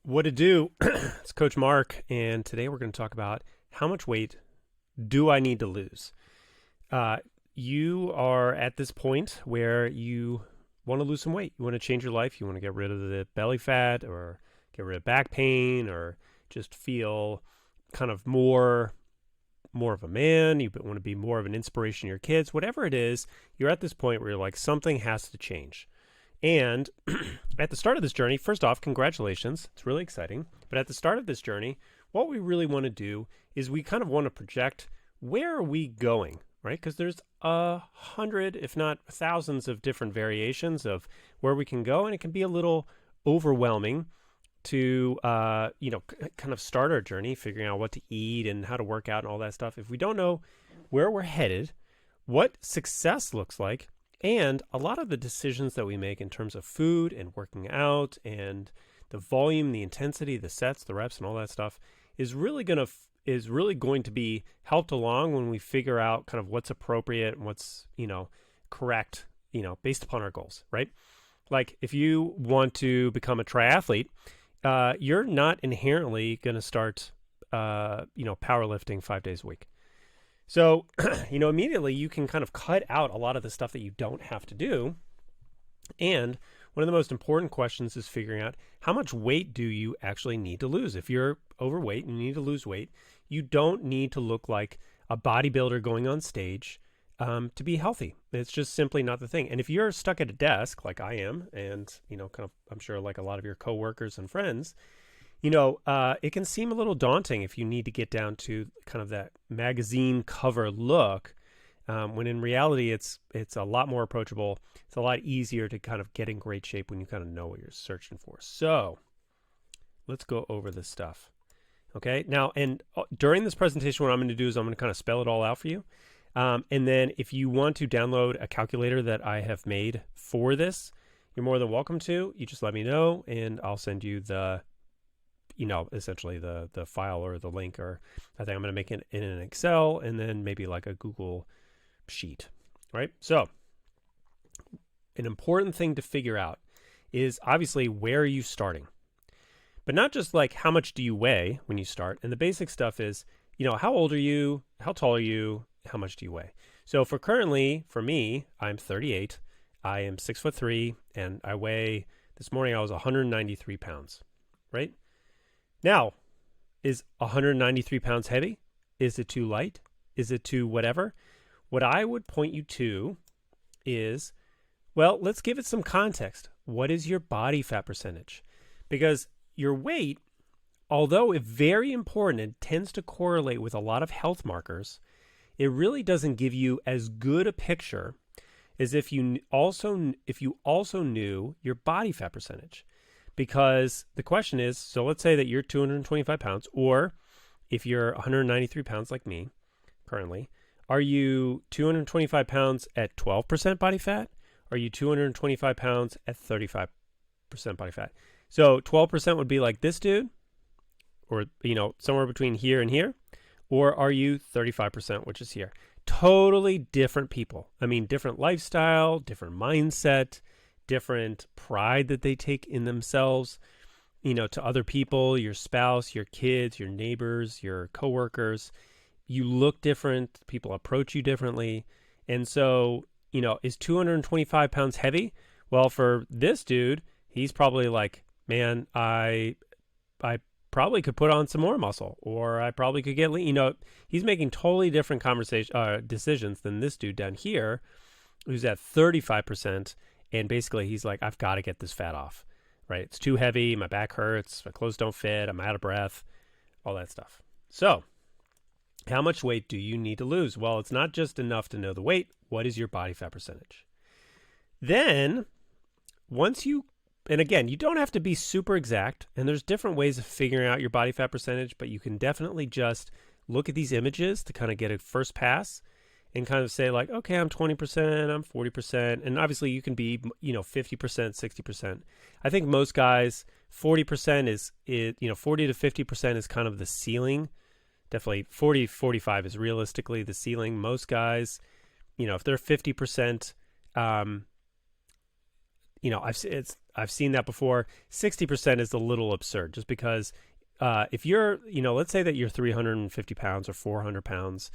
What to do? It's Coach Mark, and today we're going to talk about how much weight do I need to lose. Uh, you are at this point where you want to lose some weight. You want to change your life. You want to get rid of the belly fat, or get rid of back pain, or just feel kind of more of a man. You want to be more of an inspiration to your kids. Whatever it is, you're at this point where you're like, something has to change. And at the start of this journey, first off, congratulations. It's really exciting. But at the start of this journey, what we really want to do is we kind of want to project, where are we going, right? Because there's 100, if not thousands of different variations of where we can go. And it can be a little overwhelming to, kind of start our journey, figuring out what to eat and how to work out and all that stuff. If we don't know where we're headed, what success looks like, and a lot of the decisions that we make in terms of food and working out and the volume, the intensity, the sets, the reps, and all that stuff is really going to be helped along when we figure out kind of what's appropriate and what's, correct, based upon our goals, right? Like if you want to become a triathlete, you're not inherently going to start, powerlifting 5 days a week. So, immediately you can kind of cut out a lot of the stuff that you don't have to do. And one of the most important questions is figuring out, how much weight do you actually need to lose? If you're overweight and you need to lose weight, you don't need to look like a bodybuilder going on stage to be healthy. It's just simply not the thing. And if you're stuck at a desk like I am, and, I'm sure like a lot of your coworkers and friends, it can seem a little daunting if you need to get down to kind of that magazine cover look, when in reality it's a lot more approachable. It's a lot easier to kind of get in great shape when you kind of know what you're searching for. So let's go over this stuff. Okay. Now, and during this presentation, what I'm going to do is I'm going to kind of spell it all out for you. And then if you want to download a calculator that I have made for this, you're more than welcome to. You just let me know and I'll send you essentially the file or the link, or I think I'm going to make it in an Excel and then maybe like a Google sheet, right? So an important thing to figure out is obviously, where are you starting? But not just like how much do you weigh when you start. And the basic stuff is, how old are you? How tall are you? How much do you weigh? So for me, I'm 38. I am 6'3", and I weigh, this morning I was 193 pounds, right? Now, is 193 pounds heavy? Is it too light? Is it too whatever? What I would point you to is, well, let's give it some context. What is your body fat percentage? Because your weight, although it's very important and tends to correlate with a lot of health markers, it really doesn't give you as good a picture as if you also knew your body fat percentage. Because the question is, so let's say that you're 225 pounds, or if you're 193 pounds like me currently, are you 225 pounds at 12% body fat? Are you 225 pounds at 35% body fat? So 12% would be like this dude, or, somewhere between here and here. Or are you 35%, which is here? Totally different people. I mean, different lifestyle, different mindset, different pride that they take in themselves, to other people, your spouse, your kids, your neighbors, your coworkers. You look different. People approach you differently. And so, is 225 pounds heavy? Well, for this dude, he's probably like, man, I probably could put on some more muscle, or I probably could get lean. He's making totally different decisions than this dude down here, who's at 35%. And basically he's like, I've got to get this fat off, right? It's too heavy. My back hurts. My clothes don't fit. I'm out of breath, all that stuff. So how much weight do you need to lose? Well, it's not just enough to know the weight. What is your body fat percentage? Then and again, you don't have to be super exact, and there's different ways of figuring out your body fat percentage, but you can definitely just look at these images to kind of get a first pass and kind of say like, okay, I'm 20%, I'm 40%. And obviously you can be, 50%, 60%. I think most guys, 40% is 40 to 50% is kind of the ceiling. Definitely 40, 45 is realistically the ceiling. Most guys, if they're 50%, I've seen that before. 60% is a little absurd, just because if you're, let's say that you're 350 pounds or 400 pounds,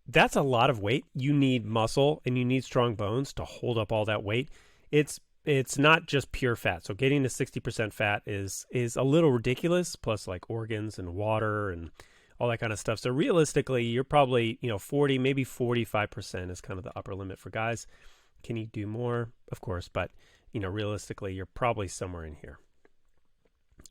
that's a lot of weight. You need muscle and you need strong bones to hold up all that weight. It's not just pure fat. So getting to 60% fat is a little ridiculous, plus like organs and water and all that kind of stuff. So realistically, you're probably, 40, maybe 45% is kind of the upper limit for guys. Can you do more? Of course, but realistically, you're probably somewhere in here.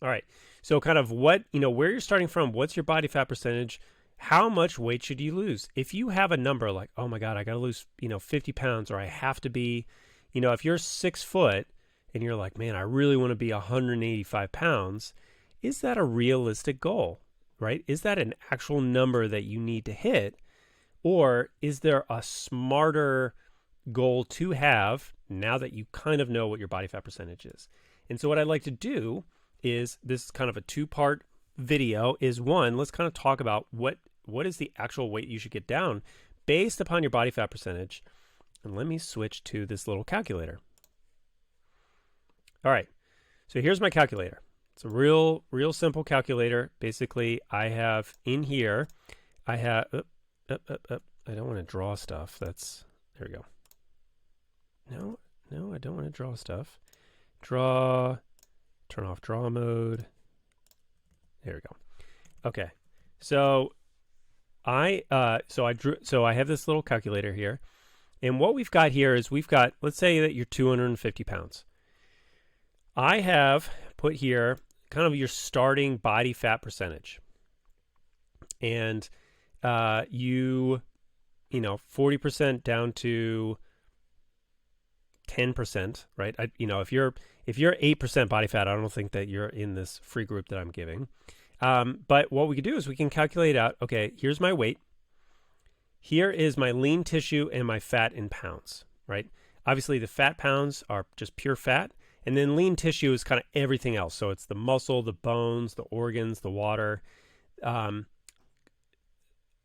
All right. So kind of where you're starting from, what's your body fat percentage? How much weight should you lose? If you have a number like, oh my God, I got to lose, 50 pounds, or I have to be, if you're 6 foot and you're like, man, I really want to be 185 pounds, is that a realistic goal, right? Is that an actual number that you need to hit? Or is there a smarter goal to have now that you kind of know what your body fat percentage is? And so what I'd like to do is, this is kind of a 2-part video, is one, let's kind of talk about what is the actual weight you should get down based upon your body fat percentage. And let me switch to this little calculator. All right, so here's my calculator. It's a real simple calculator. Basically, I have in here, I have, I don't want to draw stuff. There we go. No, I don't want to draw stuff. Turn off draw mode. There we go. Okay, so I have this little calculator here, and what we've got here is let's say that you're 250 pounds. I have put here kind of your starting body fat percentage, and 40% down to 10%, right? If you're 8% body fat, I don't think that you're in this free group that I'm giving. But what we can do is we can calculate out, okay, here's my weight. Here is my lean tissue and my fat in pounds, right? Obviously, the fat pounds are just pure fat. And then lean tissue is kind of everything else. So it's the muscle, the bones, the organs, the water.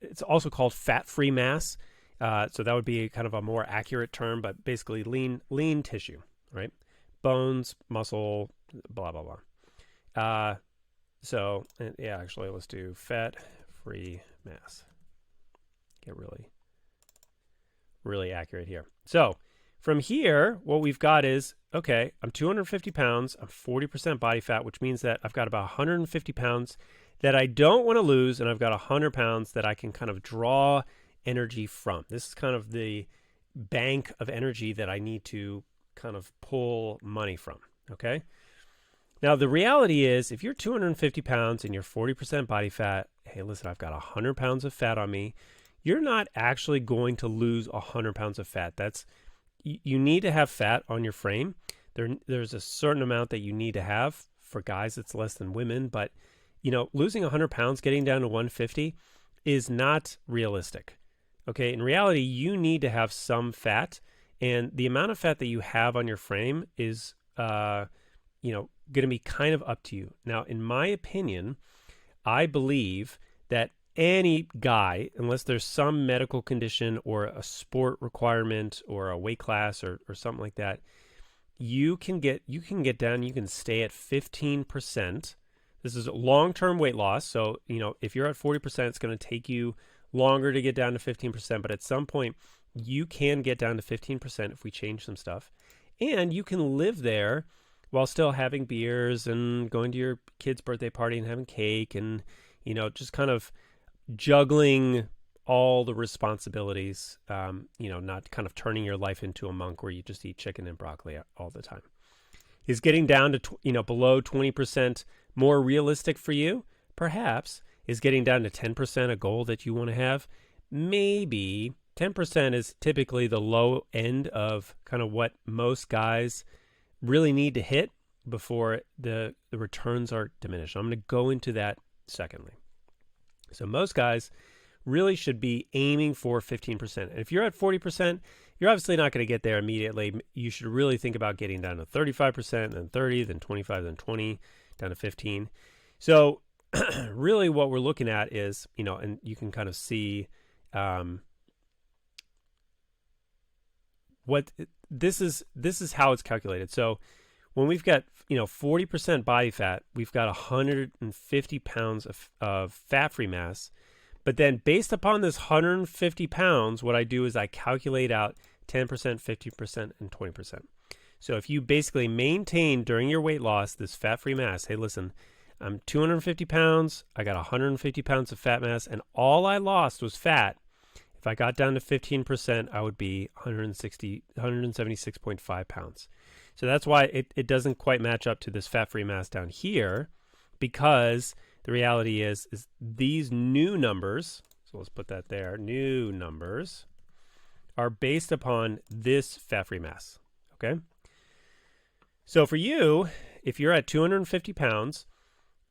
It's also called fat-free mass. So that would be kind of a more accurate term, but basically lean tissue, right? Bones, muscle, blah, blah, blah. Actually, let's do fat-free mass. Get really accurate here. So from here, what we've got is, okay, I'm 250 pounds, I'm 40% body fat, which means that I've got about 150 pounds that I don't want to lose, and I've got 100 pounds that I can kind of draw energy from. This is kind of the bank of energy that I need to kind of pull money from, okay? Now, the reality is, if you're 250 pounds and you're 40% body fat, hey, listen, I've got 100 pounds of fat on me. You're not actually going to lose 100 pounds of fat. You need to have fat on your frame. There's a certain amount that you need to have. For guys, it's less than women, but losing 100 pounds, getting down to 150 is not realistic. Okay, in reality, you need to have some fat, and the amount of fat that you have on your frame is, going to be kind of up to you. Now, in my opinion, I believe that any guy, unless there's some medical condition or a sport requirement or a weight class or something like that, you can get down, you can stay at 15%. This is a long-term weight loss. So, if you're at 40%, it's going to take you longer to get down to 15%, but at some point you can get down to 15% if we change some stuff. And you can live there while still having beers and going to your kid's birthday party and having cake and, just kind of juggling all the responsibilities, not kind of turning your life into a monk where you just eat chicken and broccoli all the time. Is getting down to, below 20% more realistic for you? Perhaps. Is getting down to 10% a goal that you want to have? Maybe. 10% is typically the low end of kind of what most guys really need to hit before the returns are diminished. I'm going to go into that secondly. So most guys really should be aiming for 15%. And if you're at 40%, you're obviously not going to get there immediately. You should really think about getting down to 35%, then 30, then 25, then 20, down to 15. So really what we're looking at is, and you can kind of see what this is how it's calculated. So when we've got 40% body fat, we've got 150 pounds of fat-free mass. But then based upon this 150 pounds, what I do is I calculate out 10%, 50%, and 20%. So if you basically maintain during your weight loss this fat-free mass, hey, listen, I'm 250 pounds, I got 150 pounds of fat mass, and all I lost was fat. If I got down to 15%, I would be 176.5 pounds. So that's why it doesn't quite match up to this fat-free mass down here, because the reality is these new numbers, so let's put that there, new numbers, are based upon this fat-free mass, okay? So for you, if you're at 250 pounds,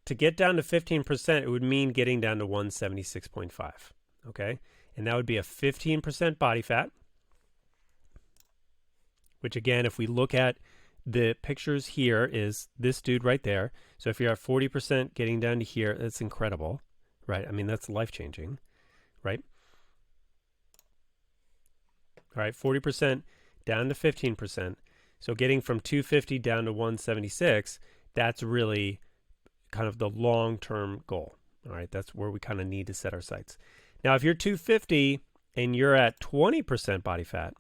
to get down to 15%, it would mean getting down to 176.5, okay? And that would be a 15% body fat, which again, if we look at the pictures here, is this dude right there. So if you're at 40% getting down to here, that's incredible, right? I mean, that's life-changing, right? All right, 40% down to 15%. So getting from 250 down to 176, that's really kind of the long-term goal. All right, that's where we kind of need to set our sights. Now, if you're 250 and you're at 20% body fat,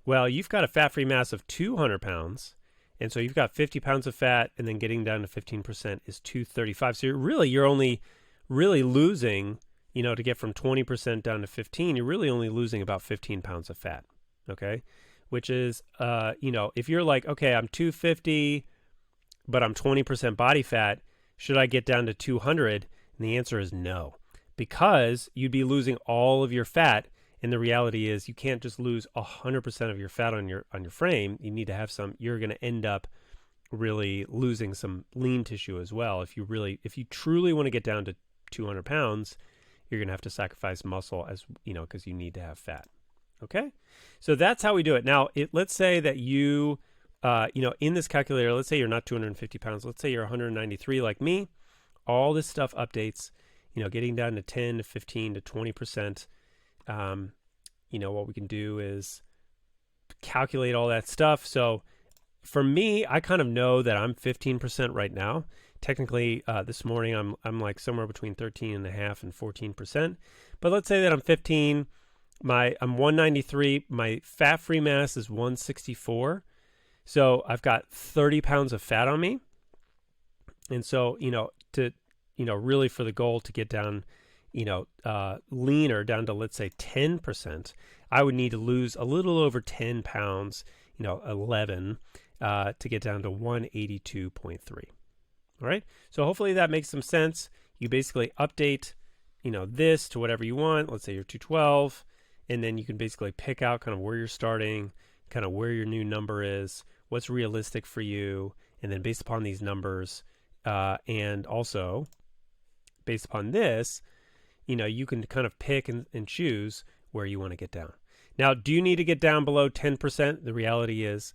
well, you've got a fat-free mass of 200 pounds, and so you've got 50 pounds of fat, and then getting down to 15% is 235. So you're only really losing, to get from 20% down to 15, you're really only losing about 15 pounds of fat, okay? Which is, if you're like, okay, I'm 250, but I'm 20% body fat, should I get down to 200? And the answer is no, because you'd be losing all of your fat. And the reality is you can't just lose 100% of your fat on your frame. You need to have some, you're going to end up really losing some lean tissue as well. If you truly want to get down to 200 pounds, you're going to have to sacrifice muscle because you need to have fat. Okay. So that's how we do it. Now, let's say that you, in this calculator, let's say you're not 250 pounds. Let's say you're 193 like me. All this stuff updates, getting down to 10 to 15 to 20%. What we can do is calculate all that stuff. So for me, I kind of know that I'm 15% right now. Technically, this morning I'm like somewhere between 13.5 and 14%. But let's say that I'm 15. I'm 193. My fat-free mass is 164. So I've got 30 pounds of fat on me. And so, really for the goal to get down, leaner down to, let's say 10%, I would need to lose a little over 10 pounds, 11, to get down to 182.3. All right. So hopefully that makes some sense. You basically update, this to whatever you want. Let's say you're 212, and then you can basically pick out kind of where you're starting, kind of where your new number is, what's realistic for you. And then based upon these numbers, and also based upon this, you can kind of pick and choose where you want to get down. Now, do you need to get down below 10%? The reality is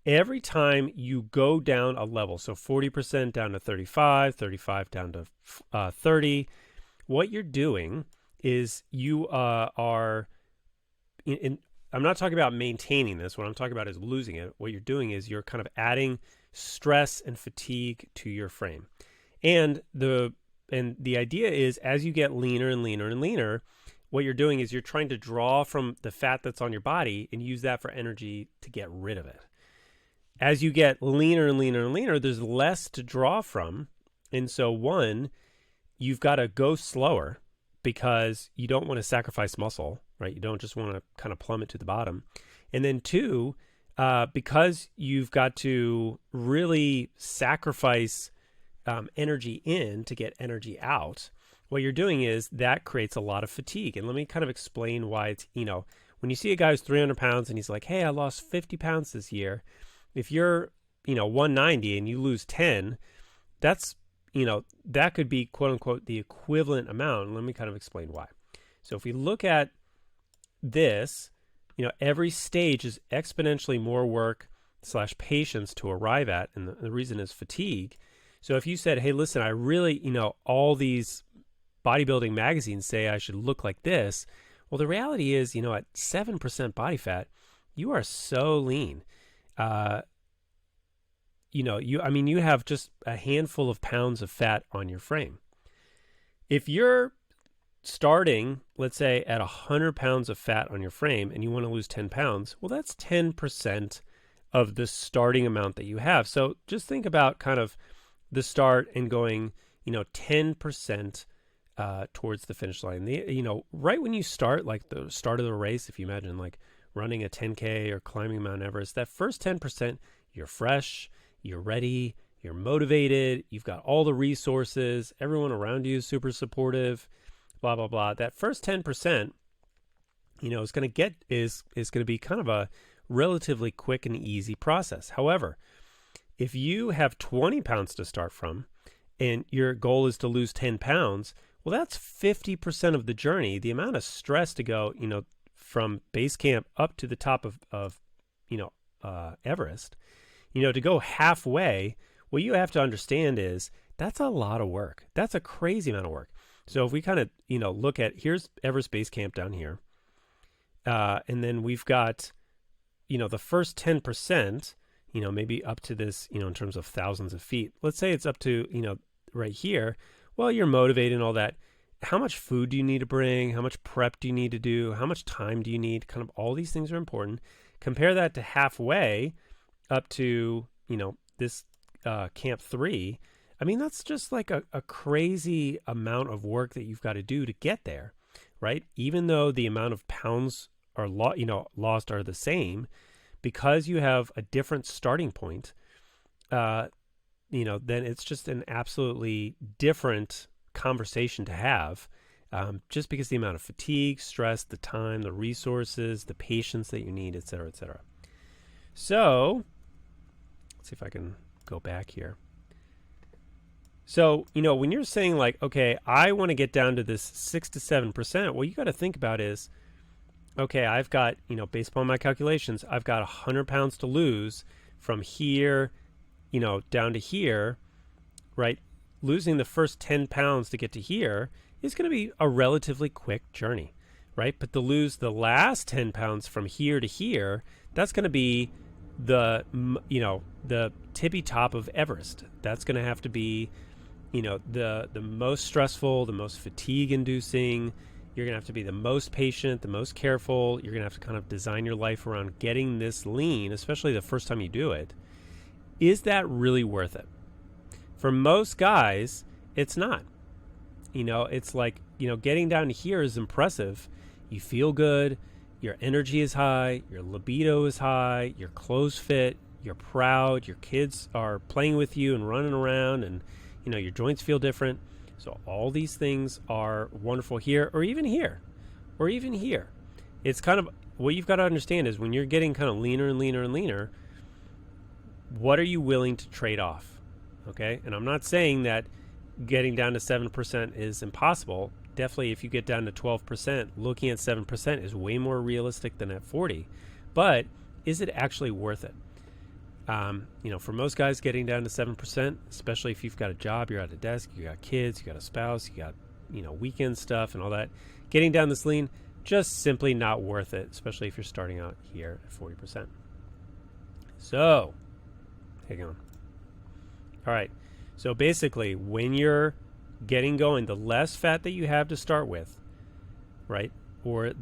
every time you go down a level, so 40% down to 35, 35 down to 30, what you're doing is you are, I'm not talking about maintaining this. What I'm talking about is losing it. What you're doing is you're kind of adding stress and fatigue to your frame. And the idea is as you get leaner and leaner and leaner, what you're doing is you're trying to draw from the fat that's on your body and use that for energy to get rid of it. As you get leaner and leaner and leaner, there's less to draw from. And so one, you've got to go slower because you don't want to sacrifice muscle, right? You don't just want to kind of plummet to the bottom. And then two, because you've got to really sacrifice energy in to get energy out, what you're doing is that creates a lot of fatigue. And let me kind of explain why it's, when you see a guy who's 300 pounds and he's like, hey, I lost 50 pounds this year. If you're, 190 and you lose 10, that's, that could be quote unquote the equivalent amount. Let me kind of explain why. So if we look at this, every stage is exponentially more work / patience to arrive at. And the reason is fatigue. So if you said, hey, listen, I really, all these bodybuilding magazines say I should look like this. Well, the reality is, at 7% body fat, you are so lean. You have just a handful of pounds of fat on your frame. If you're starting, let's say, at 100 pounds of fat on your frame and you want to lose 10 pounds, well, that's 10% of the starting amount that you have. So just think about kind of the start and going, 10% towards the finish line. Right when you start, like the start of the race, if you imagine like running a 10K or climbing Mount Everest, that first 10%, you're fresh, you're ready, you're motivated, you've got all the resources, everyone around you is super supportive, blah, blah, blah. That first 10%, is going to be kind of a relatively quick and easy process. However, if you have 20 pounds to start from and your goal is to lose 10 pounds, well, that's 50% of the journey. The amount of stress to go, from base camp up to the top of Everest, to go halfway, what you have to understand is that's a lot of work. That's a crazy amount of work. So if we kind of, look at, here's Everest Base Camp down here. And then we've got, the first 10%, maybe up to this, in terms of thousands of feet. Let's say it's up to, right here. Well, you're motivated and all that. How much food do you need to bring? How much prep do you need to do? How much time do you need? Kind of all these things are important. Compare that to halfway up to, this Camp 3. I mean, that's just like a crazy amount of work that you've got to do to get there, right? Even though the amount of pounds are lost are the same, because you have a different starting point, then it's just an absolutely different conversation to have, just because the amount of fatigue, stress, the time, the resources, the patience that you need, et cetera, et cetera. So let's see if I can go back here. So, when you're saying like, okay, I want to get down to this 6 to 7%, what you got to think about is, okay, I've got, based upon my calculations, I've got 100 pounds to lose from here, down to here, right? Losing the first 10 pounds to get to here is going to be a relatively quick journey, right? But to lose the last 10 pounds from here to here, that's going to be the tippy top of Everest. That's going to have to be, the most stressful, the most fatigue inducing. You're going to have to be the most patient, the most careful. You're going to have to kind of design your life around getting this lean, especially the first time you do it. Is that really worth it? For most guys, it's not. It's like, getting down to here is impressive. You feel good. Your energy is high. Your libido is high. Your clothes fit. You're proud. Your kids are playing with you and running around, and, your joints feel different. So all these things are wonderful here, or even here, or even here. It's kind of what you've got to understand is when you're getting kind of leaner and leaner and leaner, what are you willing to trade off? Okay. And I'm not saying that getting down to 7% is impossible. Definitely, if you get down to 12%, looking at 7% is way more realistic than at 40. But is it actually worth it? For most guys, getting down to 7%, especially if you've got a job, you're at a desk, you got kids, you got a spouse, you got, weekend stuff and all that, getting down this lean, just simply not worth it, especially if you're starting out here at 40%. So, hang on. All right. So basically, when you're getting going, the less fat that you have to start with, right, or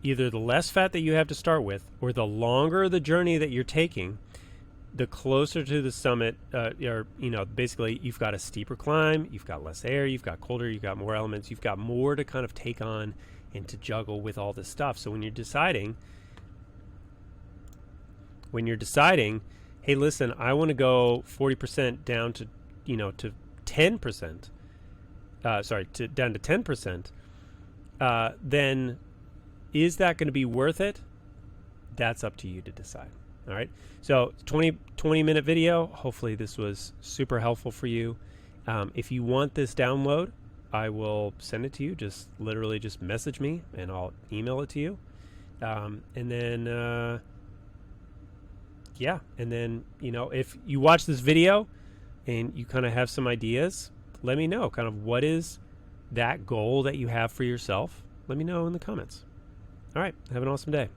either the less fat that you have to start with, or the longer the journey that you're taking, the closer to the summit, basically you've got a steeper climb, you've got less air, you've got colder, you've got more elements, you've got more to kind of take on and to juggle with all this stuff. So when you're deciding, hey, listen, I want to go 40% down to, to 10%, down to 10%, then is that going to be worth it? That's up to you to decide. All right. So 20-minute video. Hopefully this was super helpful for you. If you want this download, I will send it to you. Just message me and I'll email it to you. And then if you watch this video and you kind of have some ideas, let me know kind of what is that goal that you have for yourself. Let me know in the comments. All right. Have an awesome day.